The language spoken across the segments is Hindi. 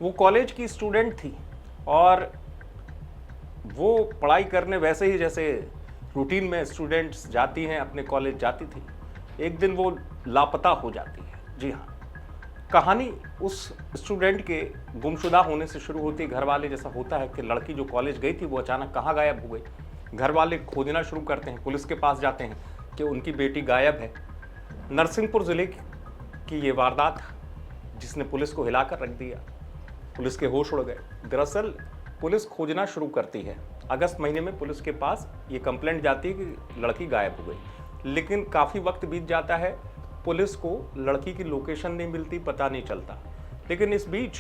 वो कॉलेज की स्टूडेंट थी और वो पढ़ाई करने वैसे ही जैसे रूटीन में स्टूडेंट्स जाती हैं, अपने कॉलेज जाती थी। एक दिन वो लापता हो जाती है। जी हाँ, कहानी उस स्टूडेंट के गुमशुदा होने से शुरू होती है। घर वाले, जैसा होता है कि लड़की जो कॉलेज गई थी वो अचानक कहाँ गायब हो गई। घर वाले खोजना शुरू करते हैं, पुलिस के पास जाते हैं कि उनकी बेटी गायब है। नरसिंहपुर ज़िले की ये वारदात जिसने पुलिस को हिलाकर रख दिया, पुलिस के होश उड़ गए। दरअसल पुलिस खोजना शुरू करती है। अगस्त महीने में पुलिस के पास ये कंप्लेंट जाती है कि लड़की गायब हो गई, लेकिन काफ़ी वक्त बीत जाता है, पुलिस को लड़की की लोकेशन नहीं मिलती, पता नहीं चलता। लेकिन इस बीच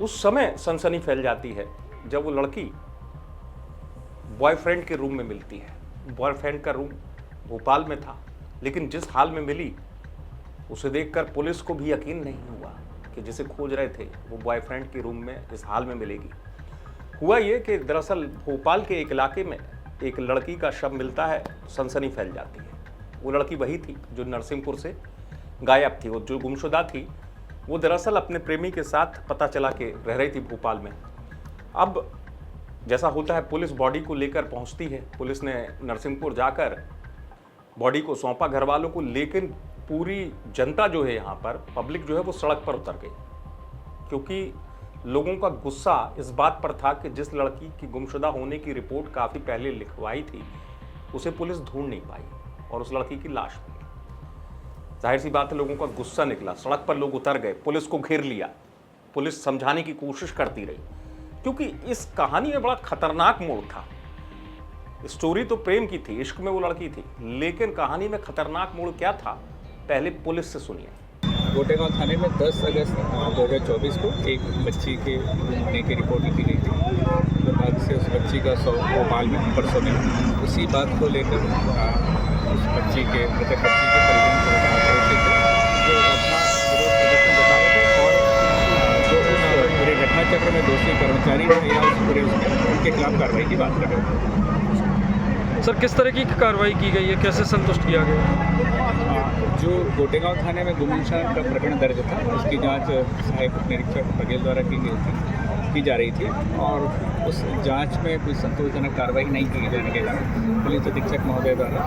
उस समय सनसनी फैल जाती है जब वो लड़की बॉयफ्रेंड के रूम में मिलती है। बॉयफ्रेंड का रूम भोपाल में था, लेकिन जिस हाल में मिली उसे देखकर पुलिस को भी यकीन नहीं हुआ कि जिसे खोज रहे थे वो बॉयफ्रेंड के रूम में इस हाल में मिलेगी। हुआ ये कि दरअसल भोपाल के एक इलाके में एक लड़की का शव मिलता है, सनसनी फैल जाती है। वो लड़की वही थी जो नरसिंहपुर से गायब थी। वो जो गुमशुदा थी वो दरअसल अपने प्रेमी के साथ पता चला के रह रही थी भोपाल में। अब जैसा होता है, पुलिस बॉडी को लेकर पहुंचती है। पुलिस ने नरसिंहपुर जाकर बॉडी को सौंपा घर वालों को, लेकिन पूरी जनता जो है, यहाँ पर पब्लिक जो है वो सड़क पर उतर गई, क्योंकि लोगों का गुस्सा इस बात पर था कि जिस लड़की की गुमशुदा होने की रिपोर्ट काफ़ी पहले लिखवाई थी उसे पुलिस ढूंढ नहीं पाई और उस लड़की की लाश मिली। जाहिर सी बात है, लोगों का गुस्सा निकला, सड़क पर लोग उतर गए, पुलिस को घेर लिया। पुलिस समझाने की कोशिश करती रही, क्योंकि इस कहानी में बड़ा खतरनाक मोड़ था। स्टोरी तो प्रेम की थी, इश्क में वो लड़की थी, लेकिन कहानी में खतरनाक मोड़ क्या था, पहले पुलिस से सुनिए। गोटेगांव थाने में 10 अगस्त 2024 को एक बच्ची के होने की रिपोर्ट लिखी गई थी। दुर्भाग्य से उस बच्ची का शव भोपाल में परसों मिला। उसी बात को लेकर उस बच्ची के मृतक बच्ची के परिजन को आक्रोशित थे, जो अपना विरोध प्रदर्शन दिखा रहे थे और जो उस पूरे घटनाचक्र में दोषी कर्मचारी थे या उस पूरे उनके खिलाफ कार्रवाई की बात कर रहे थे। सर, किस तरह की कार्रवाई की गई है, कैसे संतुष्ट किया गया? जो गोटेगांव थाने में गुमशुदा का प्रकरण दर्ज था, उसकी जांच सहायक उप निरीक्षक बघेल द्वारा की जा रही थी और उस जांच में कोई संतोषजनक कार्रवाई नहीं की जाने के कारण पुलिस अधीक्षक महोदय द्वारा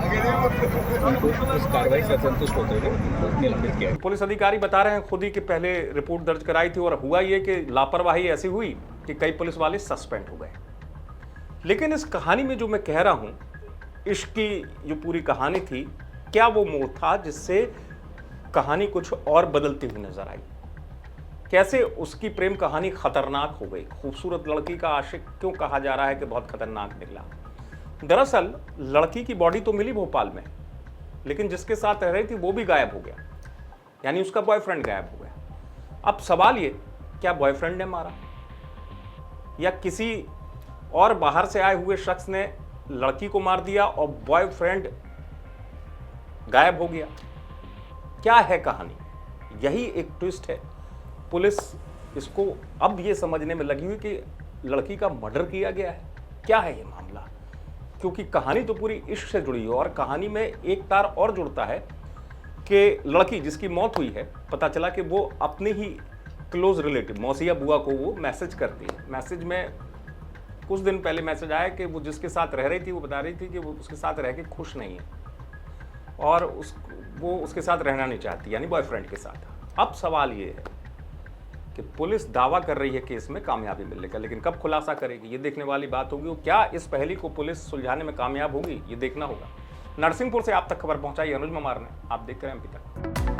उनको उस कार्रवाई से असंतुष्ट होते हुए उनको निलंबित किया। पुलिस अधिकारी बता रहे हैं खुद ही कि पहले रिपोर्ट दर्ज कराई थी और हुआ ये कि लापरवाही ऐसी हुई कि कई पुलिस वाले सस्पेंड हो गए। लेकिन इस कहानी में जो मैं कह रहा हूँ, इश्क की जो पूरी कहानी थी, क्या वो मोड़ था जिससे कहानी कुछ और बदलती हुई नजर आई? कैसे उसकी प्रेम कहानी खतरनाक हो गई? खूबसूरत लड़की का आशिक क्यों कहा जा रहा है कि बहुत खतरनाक निकला? दरअसल लड़की की बॉडी तो मिली भोपाल में, लेकिन जिसके साथ रह रही थी वो भी गायब हो गया, यानी उसका बॉयफ्रेंड गायब हो गया। अब सवाल ये, क्या बॉयफ्रेंड ने मारा या किसी और बाहर से आए हुए शख्स ने लड़की को मार दिया और बॉयफ्रेंड गायब हो गया? क्या है कहानी? यही एक ट्विस्ट है। पुलिस इसको अब ये समझने में लगी हुई कि लड़की का मर्डर किया गया है। क्या है ये मामला? क्योंकि कहानी तो पूरी इश्क से जुड़ी है और कहानी में एक तार और जुड़ता है कि लड़की जिसकी मौत हुई है, पता चला कि वो अपने ही क्लोज रिलेटिव मौसिया बुआ को वो मैसेज करती है। मैसेज में कुछ दिन पहले मैसेज आया कि वो जिसके साथ रह रही थी वो बता रही थी कि वो उसके साथ रह के खुश नहीं है और वो उसके साथ रहना नहीं चाहती, यानी बॉयफ्रेंड के साथ। अब सवाल ये है कि पुलिस दावा कर रही है कि इसमें कामयाबी मिलेगा, लेकिन कब खुलासा करेगी ये देखने वाली बात होगी। क्या इस पहेली को पुलिस सुलझाने में कामयाब होगी, ये देखना होगा। नरसिंहपुर से आप तक खबर पहुंचाई अनुज ममार ने। आप देख रहे हैं अभी तक।